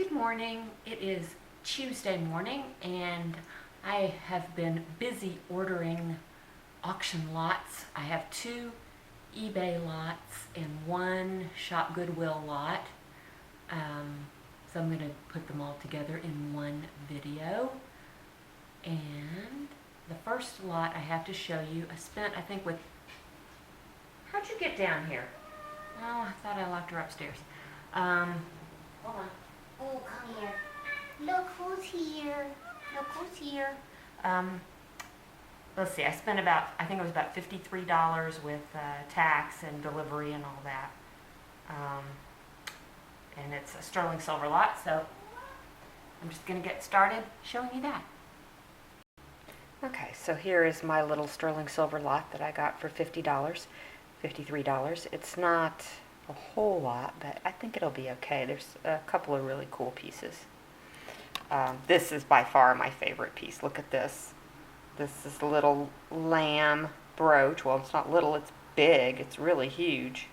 Good morning. It is Tuesday morning and I have been busy ordering auction lots. I have 2 eBay lots and 1 ShopGoodWill lot. So I'm going to put them all together in one video. And the first lot I have to show you, I spent, I think with, how'd you get down here? Oh, I thought I locked her upstairs. Hold on. Oh, come here. Look who's here. Look who's here. Let's see, I spent about, I think it was about $53 with tax and delivery and all that. And it's a sterling silver lot, so I'm just going to get started showing you that. Okay, so here is my little sterling silver lot that I got for $50, $53. It's not a whole lot, but I think it'll be okay. There's a couple of really cool pieces. This is by far my favorite piece. Look at this. This is a little lamb brooch. Well, it's not little, it's big. It's really huge.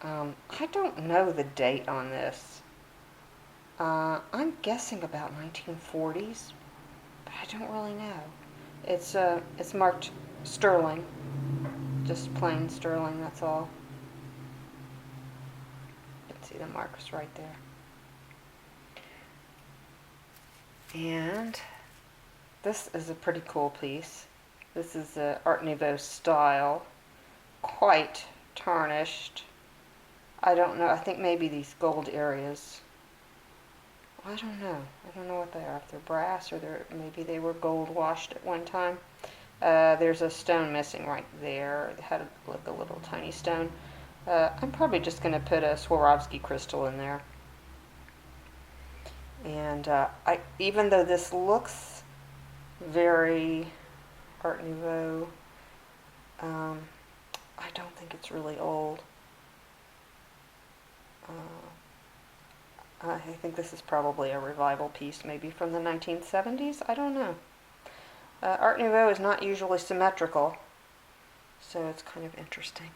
I don't know the date on this. I'm guessing about 1940s, but I don't really know. It's marked sterling, just plain sterling, that's all. You can see the marks right there. And this is a pretty cool piece. This is a Art Nouveau style, quite tarnished. I don't know, I think maybe these gold areas, I don't know what they are, if they're brass or maybe they were gold washed at one time. There's a stone missing right there. It had like a little tiny stone. I'm probably just going to put a Swarovski crystal in there. And even though this looks very Art Nouveau, I don't think it's really old. I think this is probably a revival piece, maybe from the 1970s. I don't know. Art Nouveau is not usually symmetrical, so it's kind of interesting.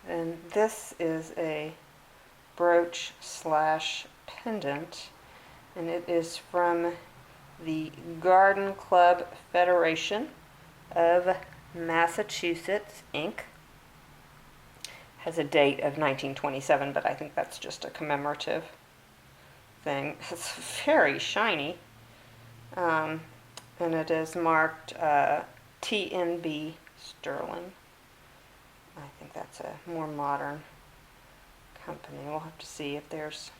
And this is a brooch slash pendant, and it is from the Garden Club Federation of Massachusetts, Inc. Has a date of 1927, but I think that's just a commemorative thing. It's very shiny, and it is marked TNB sterling. I think that's a more modern company. We'll have to see if there's...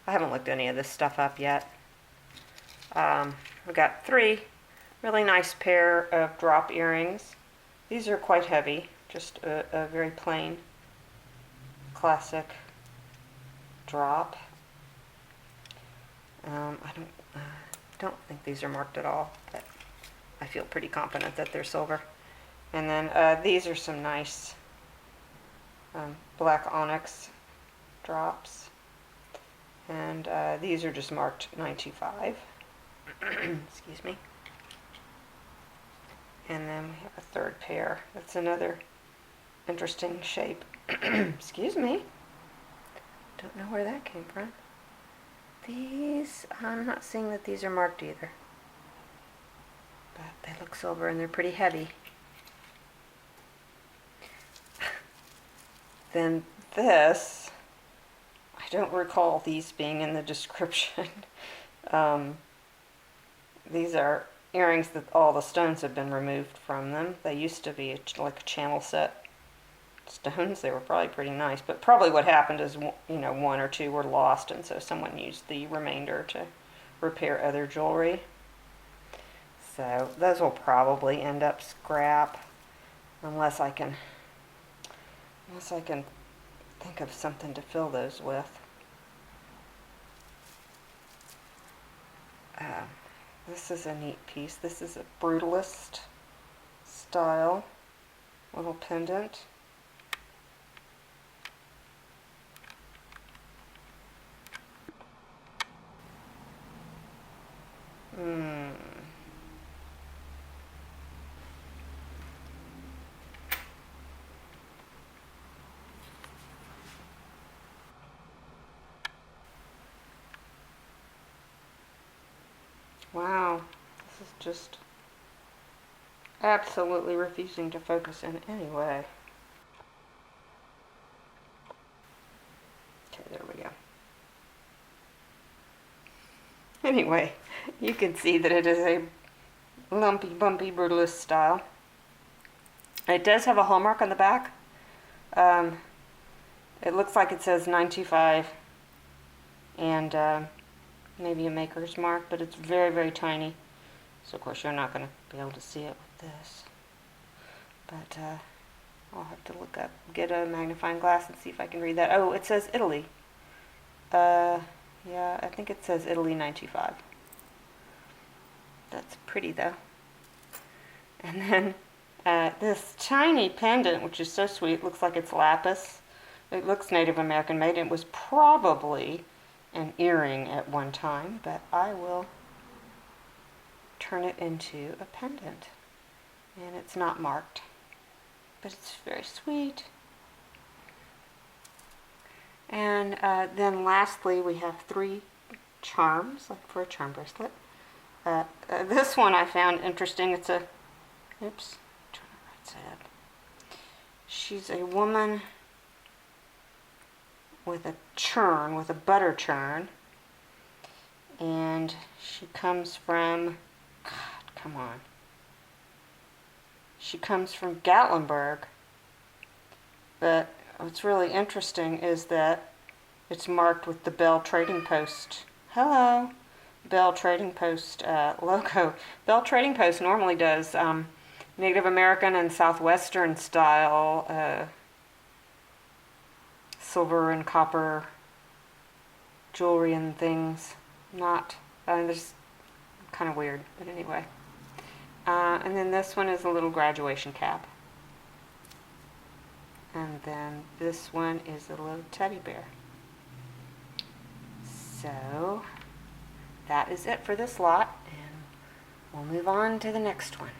I haven't looked any of this stuff up yet. We've got 3 really nice pair of drop earrings. These are quite heavy, just a very plain classic drop. I don't think these are marked at all, but I feel pretty confident that they're silver. And then these are some nice black onyx drops, and these are just marked 925. Excuse me. And then we have a 3rd pair. That's another interesting shape. Excuse me. Don't know where that came from. These, I'm not seeing that these are marked either. But they look silver and they're pretty heavy. Then this, I don't recall these being in the description. These are earrings that all the stones have been removed from them. They used to be like a channel set stones. They were probably pretty nice, but probably what happened is, you know, 1 or 2 were lost, and so someone used the remainder to repair other jewelry. So those will probably end up scrap, unless I can think of something to fill those with. This is a neat piece. This is a brutalist style little pendant. Wow, this is just absolutely refusing to focus in any way. Okay, there we go. Anyway, you can see that it is a lumpy, bumpy brutalist style. It does have a hallmark on the back. It looks like it says 925 and maybe a maker's mark, but it's very, very tiny. So of course you're not going to be able to see it with this. But I'll have to look up, get a magnifying glass and see if I can read that. Oh, it says Italy. Yeah, I think it says Italy 925. That's pretty though. And then this tiny pendant, which is so sweet, looks like it's lapis. It looks Native American made. It was probably an earring at one time, but I will turn it into a pendant. And it's not marked, but it's very sweet. And then lastly, we have 3 charms, like for a charm bracelet. This one I found interesting. It's a, oops, turn it right side up. She's a woman with a churn, with a butter churn. And she comes from, God, come on. She comes from Gatlinburg. But what's really interesting is that it's marked with the Bell Trading Post. Hello. Bell Trading Post logo. Bell Trading Post normally does Native American and Southwestern style silver and copper jewelry and things. Not, there's kind of weird, but anyway. And then this one is a little graduation cap. And then this one is a little teddy bear. So that is it for this lot, and we'll move on to the next one.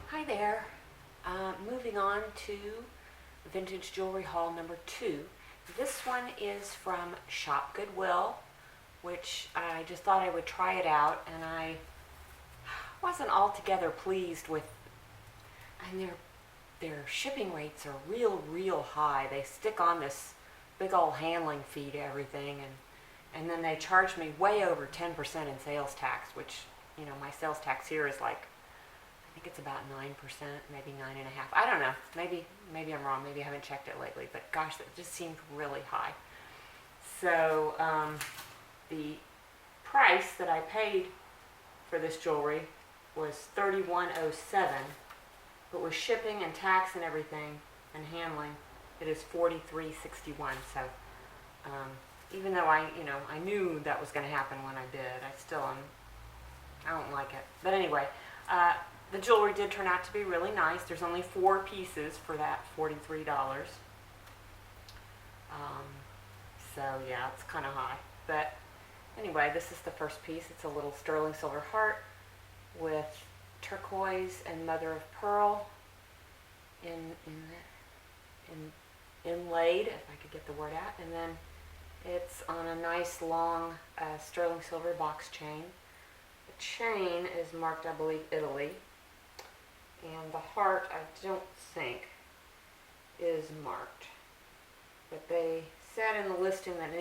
Hi there. Moving on to Vintage Jewelry Haul number 2. This one is from ShopGoodWill, which I just thought I would try it out, and I wasn't altogether pleased with, and their shipping rates are real high. They stick on this big old handling fee to everything, and then they charge me way over 10% in sales tax, which, you know, my sales tax here is like, I think it's about 9%, maybe 9.5%. I don't know. Maybe I'm wrong. Maybe I haven't checked it lately, but gosh, that just seemed really high. So the price that I paid for this jewelry was $31.07, but with shipping and tax and everything and handling, it is $43.61. So even though I knew that was going to happen when I did, I don't like it. But anyway, the jewelry did turn out to be really nice. There's only 4 pieces for that $43. So yeah, it's kind of high. But anyway, this is the first piece. It's a little sterling silver heart with turquoise and mother of pearl inlaid, if I could get the word out, and then it's on a nice long sterling silver box chain. The chain is marked, I believe, Italy, and the heart I don't think is marked, but they said in the listing that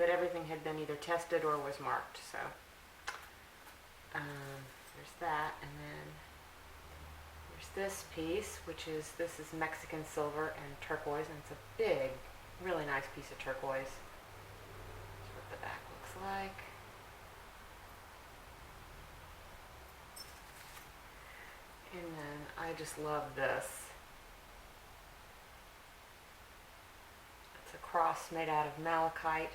everything had been either tested or was marked. So there's that, and then there's this piece, this is Mexican silver and turquoise, and it's a big, really nice piece of turquoise. That's what the back looks like. And then I just love this. It's a cross made out of malachite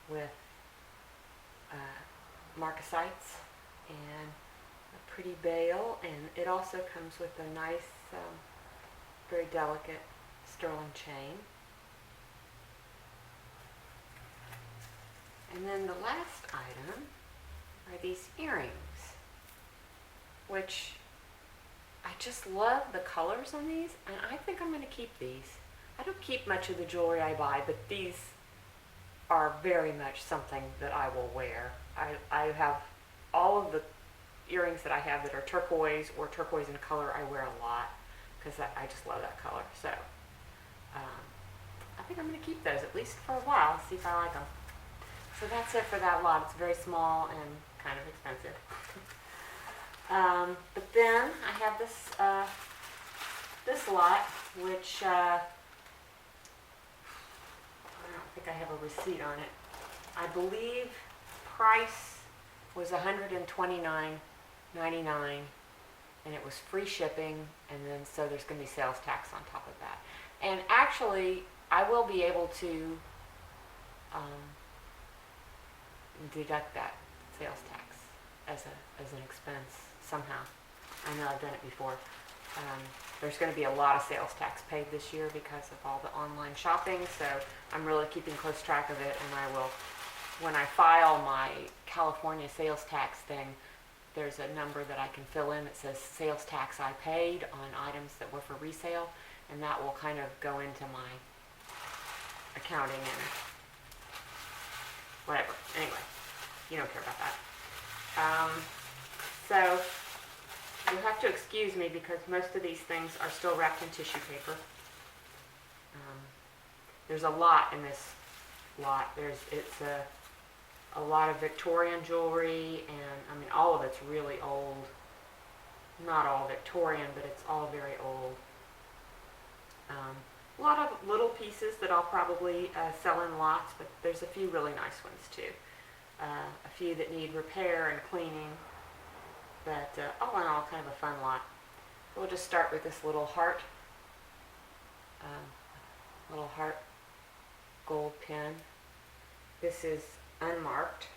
with marcasites and a pretty bail, and it also comes with a nice, very delicate sterling chain. And then the last item are these earrings, which I just love the colors on these, and I think I'm going to keep these. I don't keep much of the jewelry I buy, but these are very much something that I will wear. I have all of the earrings that I have that are turquoise or turquoise in color. I wear a lot because I just love that color. So I think I'm going to keep those at least for a while, see if I like them. So that's it for that lot. It's very small and kind of expensive. But then I have this this lot, which I don't think I have a receipt on it. I believe price was $129.99, and it was free shipping, and then so there's going to be sales tax on top of that. And actually, I will be able to deduct that sales tax as an expense somehow. I know I've done it before. There's going to be a lot of sales tax paid this year because of all the online shopping, so I'm really keeping close track of it, and I will, when I file my California sales tax thing, there's a number that I can fill in that says sales tax I paid on items that were for resale, and that will kind of go into my accounting and whatever. Anyway, you don't care about that. So you'll have to excuse me because most of these things are still wrapped in tissue paper. There's a lot in this lot. It's a lot of Victorian jewelry, and I mean all of it's really old. Not all Victorian, but it's all very old. A lot of little pieces that I'll probably sell in lots, but there's a few really nice ones too. A few that need repair and cleaning, but all in all, kind of a fun lot. We'll just start with this little heart gold pin. This is unmarked.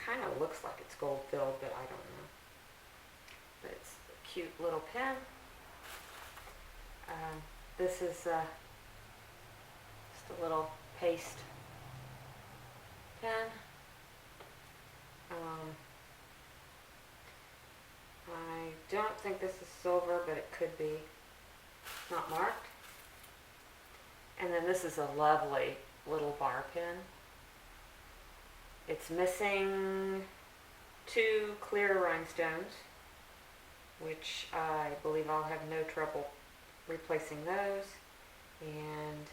Kind of looks like it's gold filled, but I don't know. But it's a cute little pin. This is just a little paste pen. I don't think this is silver, but it could be. It's not marked. And then this is a lovely little bar pin. It's missing 2 clear rhinestones, which I believe I'll have no trouble replacing those. And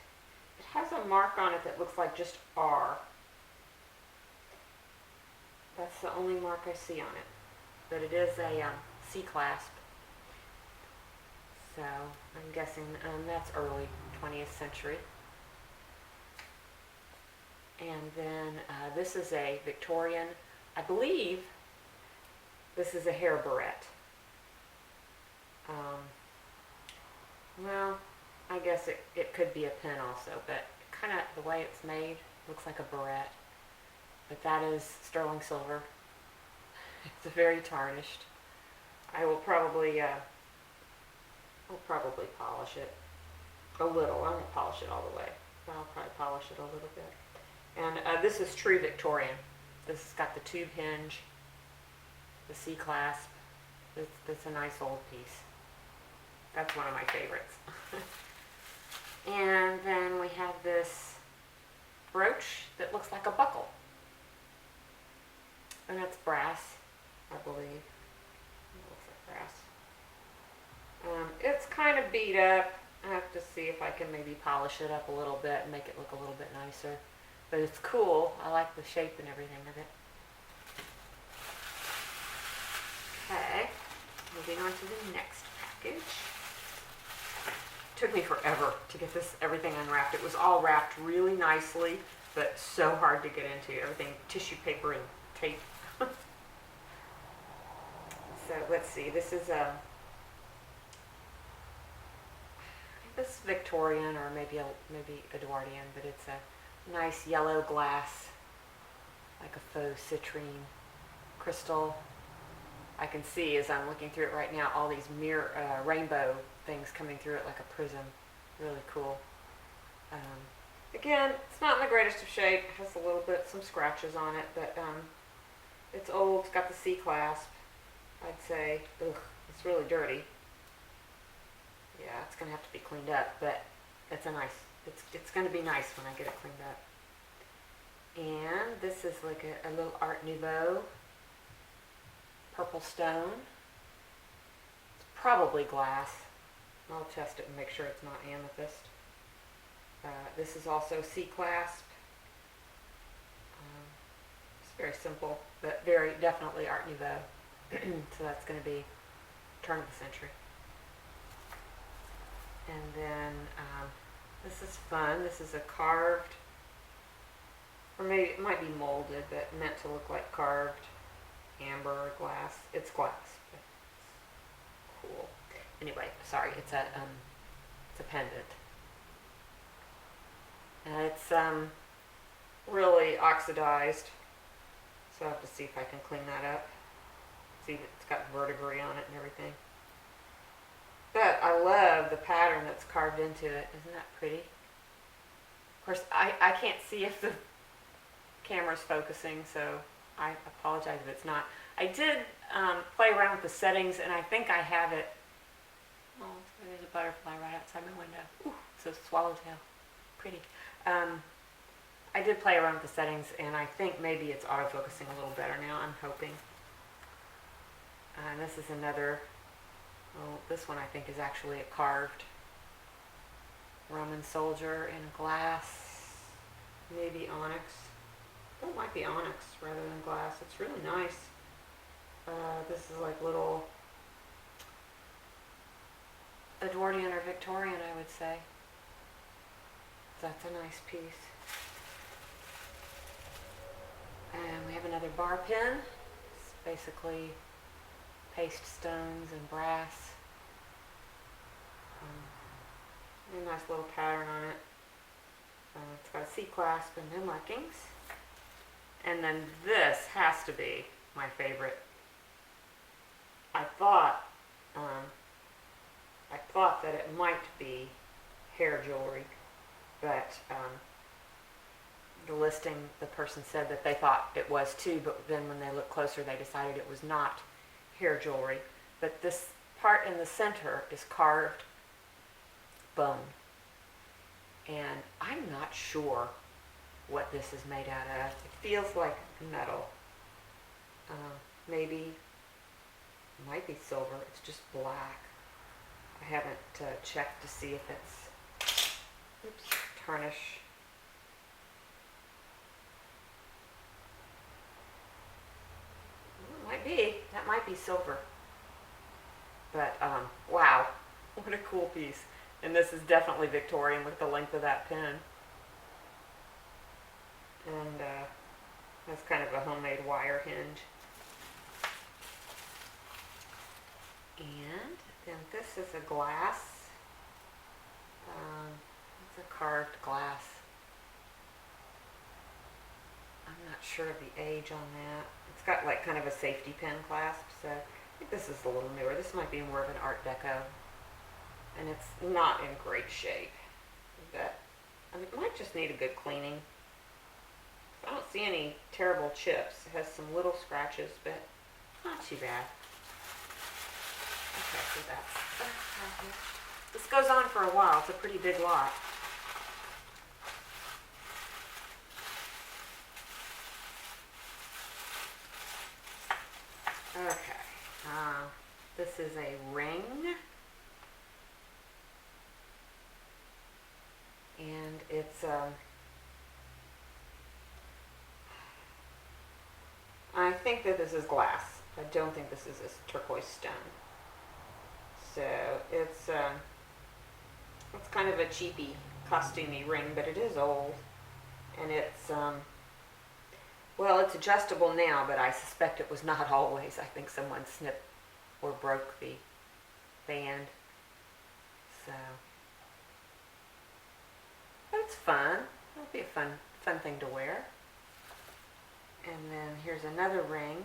it has a mark on it that looks like just R. That's the only mark I see on it. But it is a C-clasp. So I'm guessing that's early 20th century. And then this is a Victorian, I believe this is a hair barrette. Well, I guess it could be a pin also, but kind of the way it's made looks like a barrette. But that is sterling silver. It's very tarnished. I will probably polish it a little. I won't polish it all the way, but I'll probably polish it a little bit. And this is true Victorian. This has got the tube hinge, the C-clasp. It's a nice old piece. That's one of my favorites. And then we have this brooch that looks like a buckle. And that's brass, I believe. It looks like brass. It's kind of beat up. I have to see if I can maybe polish it up a little bit and make it look a little bit nicer. But it's cool. I like the shape and everything of it. Okay, moving on to the next package. It took me forever to get everything unwrapped. It was all wrapped really nicely, but so hard to get into. Everything tissue paper and tape. So let's see. This is this is Victorian or maybe Edwardian, but it's a nice yellow glass, like a faux citrine crystal. I can see as I'm looking through it right now all these rainbow things coming through it like a prism. Really cool. Again, it's not in the greatest of shape. It has a little bit, some scratches on it, but it's old. It's got the C-clasp. I'd say, ugh, it's really dirty. Yeah, it's gonna have to be cleaned up, but it's a nice. It's gonna be nice when I get it cleaned up. And this is like a little Art Nouveau purple stone. It's probably glass. I'll test it and make sure it's not amethyst. This is also C-clasp. It's very simple, but very definitely Art Nouveau. So that's going to be turn of the century. And then this is fun. This is a carved, or maybe it might be molded, but meant to look like carved amber or glass. It's glass, but it's cool. Anyway, sorry, it's a pendant. And it's really oxidized, so I'll have to see if I can clean that up. See, it's got verdigris on it and everything. But I love the pattern that's carved into it. Isn't that pretty? Of course, I can't see if the camera's focusing, so I apologize if it's not. I did play around with the settings, and I think I have it. Oh, there's a butterfly right outside my window. Ooh, it's a swallowtail. Pretty. I did play around with the settings, and I think maybe it's autofocusing a little better now. I'm hoping. And this is another. Oh, this one I think is actually a carved Roman soldier in glass, maybe onyx. Oh, it might be onyx rather than glass. It's really nice. This is like little Edwardian or Victorian, I would say. That's a nice piece. And we have another bar pin. It's basically paste stones and brass. A nice little pattern on it. It's got a C-clasp and no markings. And then this has to be my favorite. I thought that it might be hair jewelry, but the listing, the person said that they thought it was too, but then when they looked closer, they decided it was not hair jewelry. But this part in the center is carved bone, and I'm not sure what this is made out of. It feels like metal. Maybe it might be silver. It's just black. I haven't checked to see if it's tarnish. It might be. That might be silver. But wow, what a cool piece. And this is definitely Victorian with the length of that pin. And that's kind of a homemade wire hinge. And then this is a glass. It's a carved glass. I'm not sure of the age on that. It's got like kind of a safety pin clasp, so I think this is a little newer. This might be more of an Art Deco. And it's not in great shape. But it might just need a good cleaning. I don't see any terrible chips. It has some little scratches, but not too bad. Okay, so that's this goes on for a while. It's a pretty big lot. Okay, this is a ring. And it's I think that this is glass. I don't think this is a turquoise stone. So it's kind of a cheapy, costumey ring, but it is old, and it's well, it's adjustable now, but I suspect it was not always. I think someone snipped or broke the band. So, but it's fun. It'll be a fun thing to wear. And then here's another ring.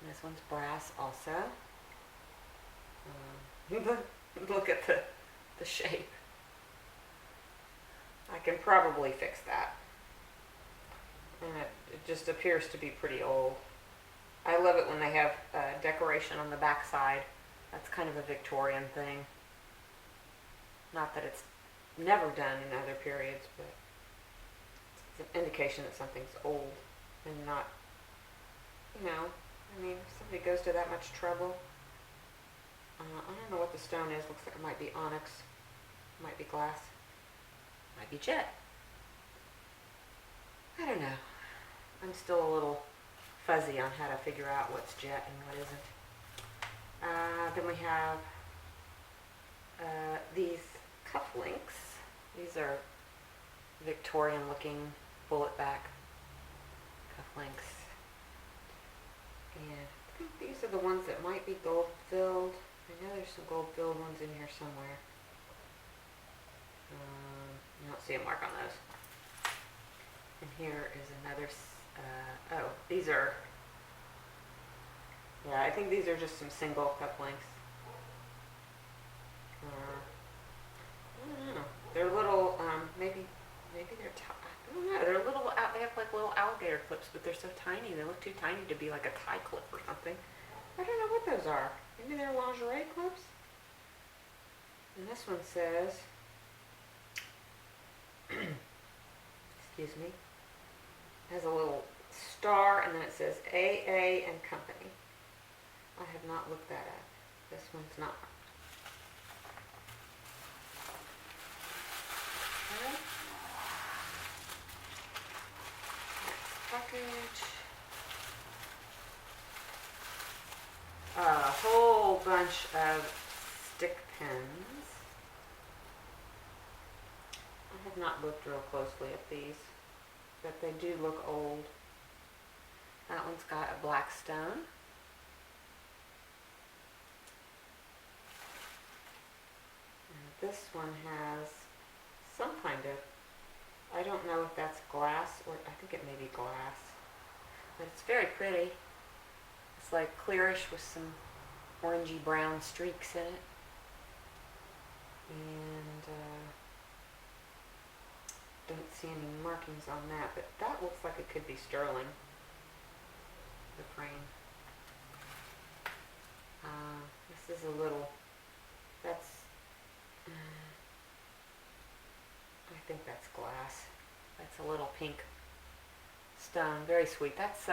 And this one's brass also. Look at the shape. I can probably fix that. And it just appears to be pretty old. I love it when they have decoration on the back side. That's kind of a Victorian thing. Not that it's never done in other periods, but it's an indication that something's old and not, you know, I mean, if somebody goes to that much trouble. I don't know what the stone is. Looks like it might be onyx, might be glass, might be jet. I don't know. I'm still a little fuzzy on how to figure out what's jet and what isn't. Then we have these cufflinks. These are Victorian looking bullet back cufflinks. And I think these are the ones that might be gold filled. I know there's some gold filled ones in here somewhere. I don't see a mark on those. And here is another, oh, these are, yeah, I think these are just some single cufflinks. I don't know. They're little, maybe they're, I don't know, they're little, they have like little alligator clips, but they're so tiny. They look too tiny to be like a tie clip or something. I don't know what those are. Maybe they're lingerie clips? And this one says, excuse me, has a little star and then it says AA and Company. I have not looked that up. This one's not. Okay. Next package. A whole bunch of stick pins. I have not looked real closely at these, but they do look old. That one's got a black stone. And this one has some kind of, I don't know if that's glass or I think it may be glass, but it's very pretty. It's like clearish with some orangey brown streaks in it. And don't see any markings on that, but that looks like it could be sterling, the frame. This is a little, that's, I think that's glass. That's a little pink stone, very sweet. That's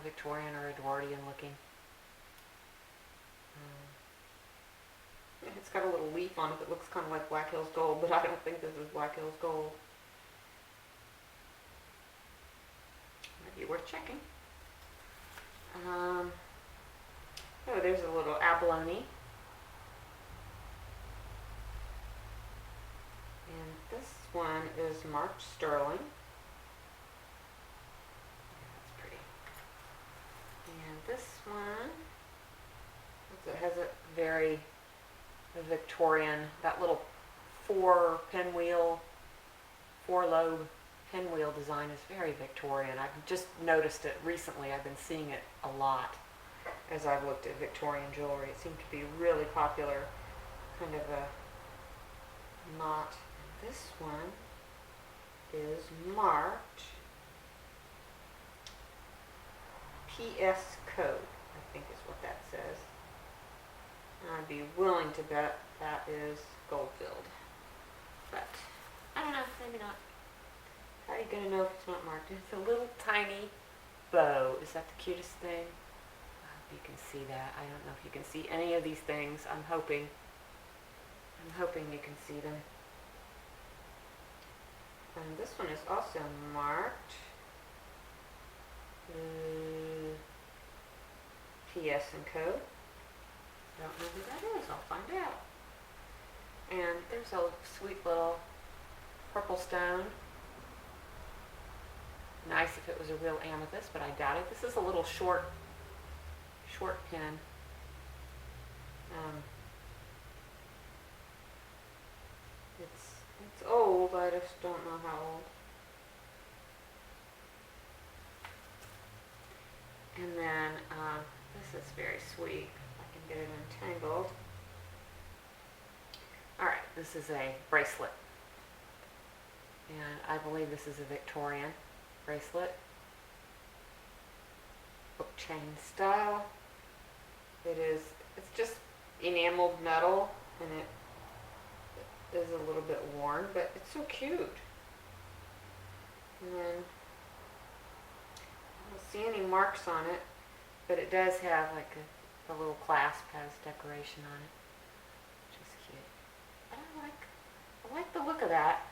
Victorian or Edwardian looking. It's got a little leaf on it that looks kind of like Black Hills Gold, but I don't think this is Black Hills Gold. Might be worth checking. Oh, there's a little abalone. And this one is marked sterling. That's pretty. And this one, it has a very Victorian, that little four lobe pinwheel design is very Victorian. I've just noticed it recently. I've been seeing it a lot as I've looked at Victorian jewelry. It seemed to be really popular, kind of a knot. This one is marked PS code, I think is what that says. I'd be willing to bet that is gold filled, but I don't know, maybe not. How are you going to know if it's not marked? It's a little tiny bow. Is that the cutest thing? I hope you can see that. I don't know if you can see any of these things. I'm hoping you can see them. And this one is also marked PS and code. Don't know who that is. I'll find out. And there's a sweet little purple stone. Nice if it was a real amethyst, but I doubt it. This is a little short pin. It's old. I just don't know how old. And then this is very sweet. Get it entangled. Alright, this is a bracelet. And I believe this is a Victorian bracelet. Book chain style. It's just enameled metal, and is a little bit worn, but it's so cute. And then I don't see any marks on it, but it does have like a little clasp has decoration on it, which is cute. But I like the look of that.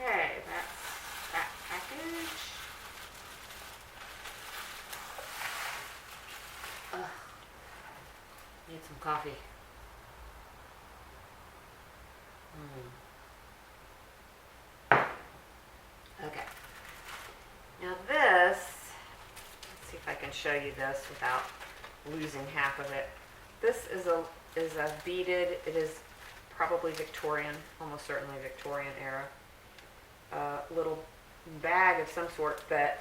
Okay, that's that package. Ugh. Need some coffee. Okay. Now this, let's see if I can show you this without losing half of it. This is a beaded, it is probably Victorian, almost certainly Victorian era. Little bag of some sort, but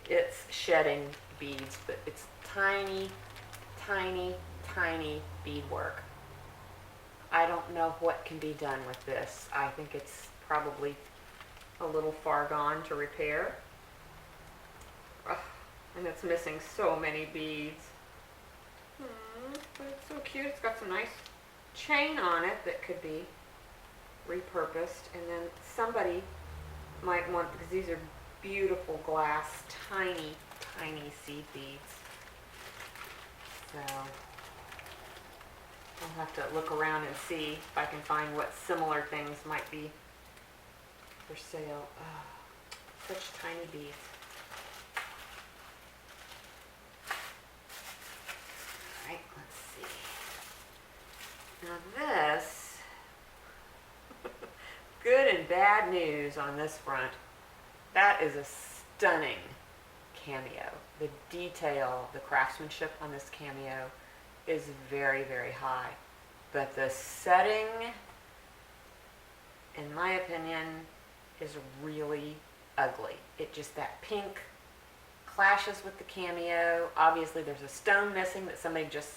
it's shedding beads, but it's tiny, tiny, tiny beadwork. I don't know what can be done with this. I think it's probably a little far gone to repair. Ugh, and it's missing so many beads. But it's so cute. It's got some nice chain on it that could be repurposed, and then somebody might want, because these are beautiful glass, tiny, tiny seed beads. So I'll have to look around and see if I can find what similar things might be for sale. Oh, such tiny beads. All right, let's see. Now this, good and bad news on this front. That is a stunning cameo. The detail, the craftsmanship on this cameo is very, very high. But the setting, in my opinion, is really ugly. It just, that pink clashes with the cameo. Obviously there's a stone missing that somebody just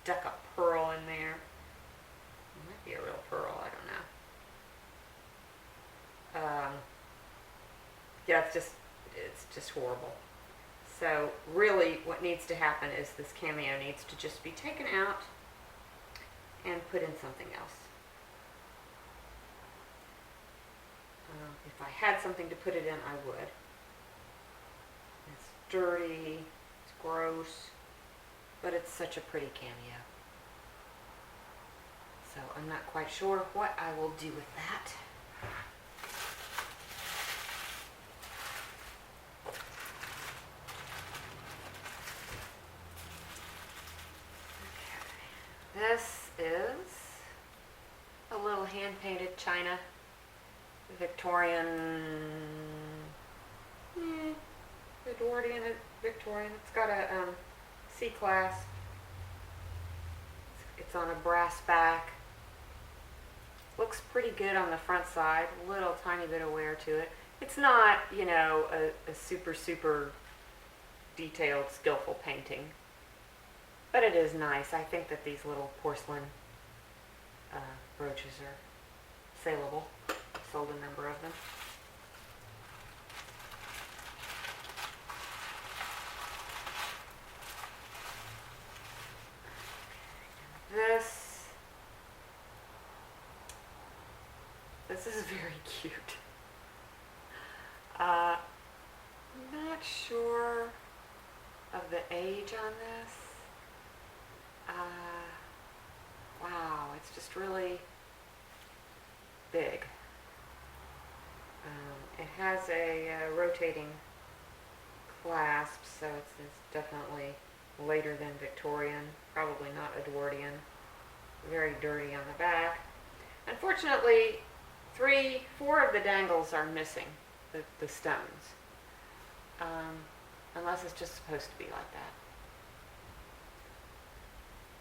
stuck a pearl in there. It might be a real pearl, I don't know. Yeah, it's just horrible. So really what needs to happen is this cameo needs to just be taken out and put in something else. If I had something to put it in, I would. It's dirty, it's gross, but it's such a pretty cameo. So I'm not quite sure what I will do with that. This is a little hand-painted china, Victorian, Edwardian, Victorian. It's got a C-clasp. It's on a brass back. Looks pretty good on the front side. A little tiny bit of wear to it. It's not, you know, a super, super detailed, skillful painting. But it is nice. I think that these little porcelain brooches are saleable. I've sold a number of them. This is very cute. I'm not sure of the age on this. Wow, it's just really big. It has a rotating clasp, so it's definitely later than Victorian, probably not Edwardian. Very dirty on the back. Unfortunately, 4 of the dangles are missing, the stones. Unless it's just supposed to be like that.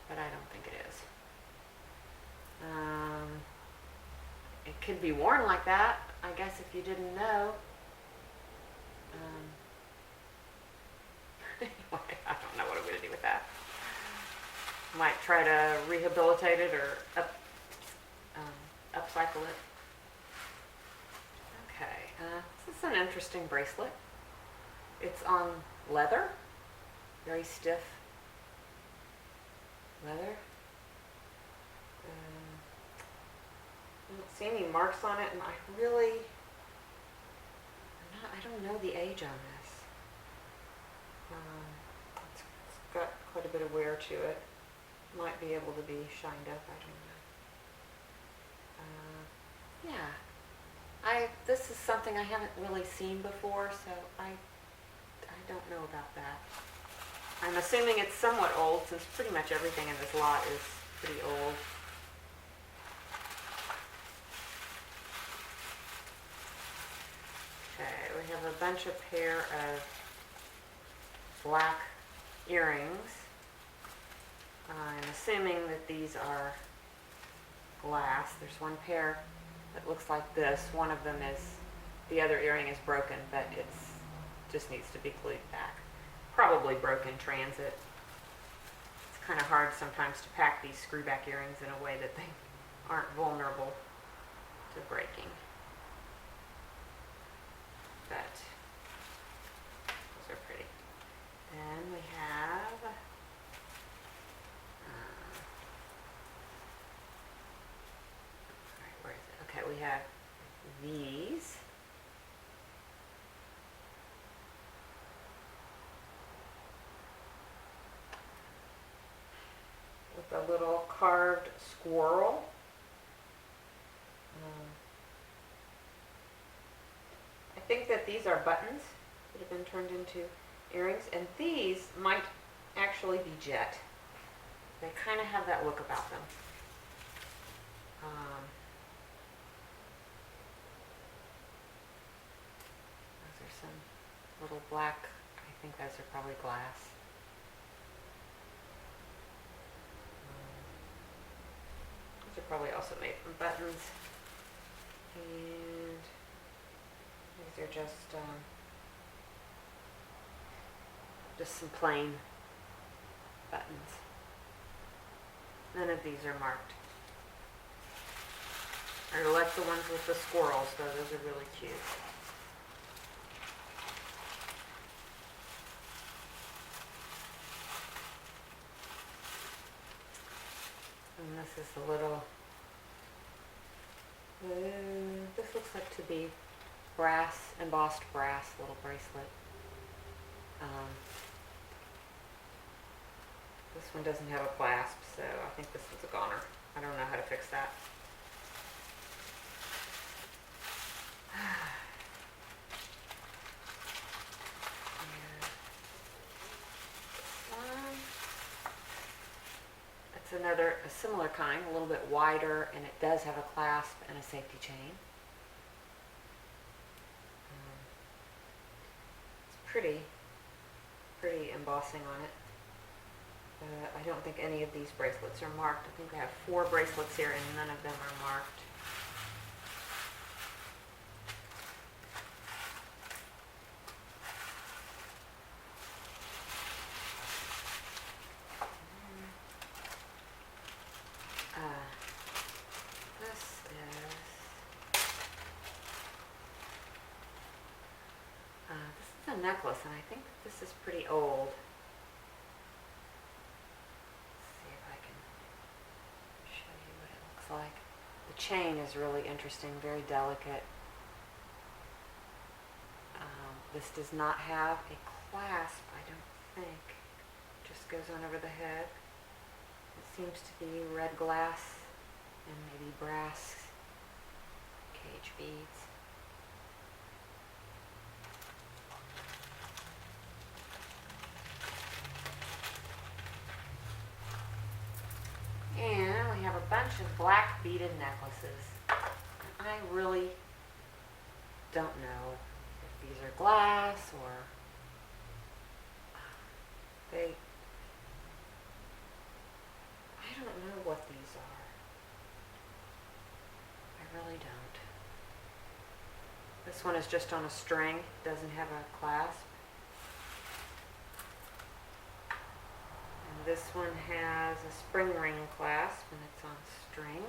But I don't think it is. It could be worn like that, I guess, if you didn't know. Anyway, I don't know what I'm going to do with that. Might try to rehabilitate it or upcycle it. Okay, this is an interesting bracelet. It's on leather, very stiff leather. I don't see any marks on it, and I don't know the age on this. It's got quite a bit of wear to it. Might be able to be shined up, I don't know. Yeah, this is something I haven't really seen before, so I don't know about that. I'm assuming it's somewhat old, since pretty much everything in this lot is pretty old. Okay, we have a bunch of pair of black earrings. I'm assuming that these are glass. There's one pair that looks like this. One of them is, the other earring is broken, but it's just needs to be glued back. Probably broke in transit. It's kind of hard sometimes to pack these screwback earrings in a way that they aren't vulnerable to breaking. But those are pretty. Then we have where is it? Okay, we have these. With a little carved squirrel. I think that these are buttons that have been turned into earrings, and these might actually be jet. They kind of have that look about them. Those are some little black, I think those are probably glass. These are probably also made from buttons. And these are just some plain buttons. None of these are marked. I like the ones with the squirrels, though. Those are really cute. And this is a little, this looks like to be brass, embossed brass little bracelet. This one doesn't have a clasp, so I think this one's a goner. I don't know how to fix that. It's a similar kind, a little bit wider, and it does have a clasp and a safety chain. It's pretty embossing on it. I don't think any of these bracelets are marked. I think I have 4 bracelets here, and none of them are marked. This is a necklace, and I think this is pretty old. Like the chain is really interesting, very delicate. This does not have a clasp, I don't think. It just goes on over the head. It seems to be red glass and maybe brass cage beads. And we have a bunch of black beaded necklaces. I really don't know if these are glass or I don't know what these are. I really don't. This one is just on a string, doesn't have a clasp. This one has a spring ring clasp, and it's on string.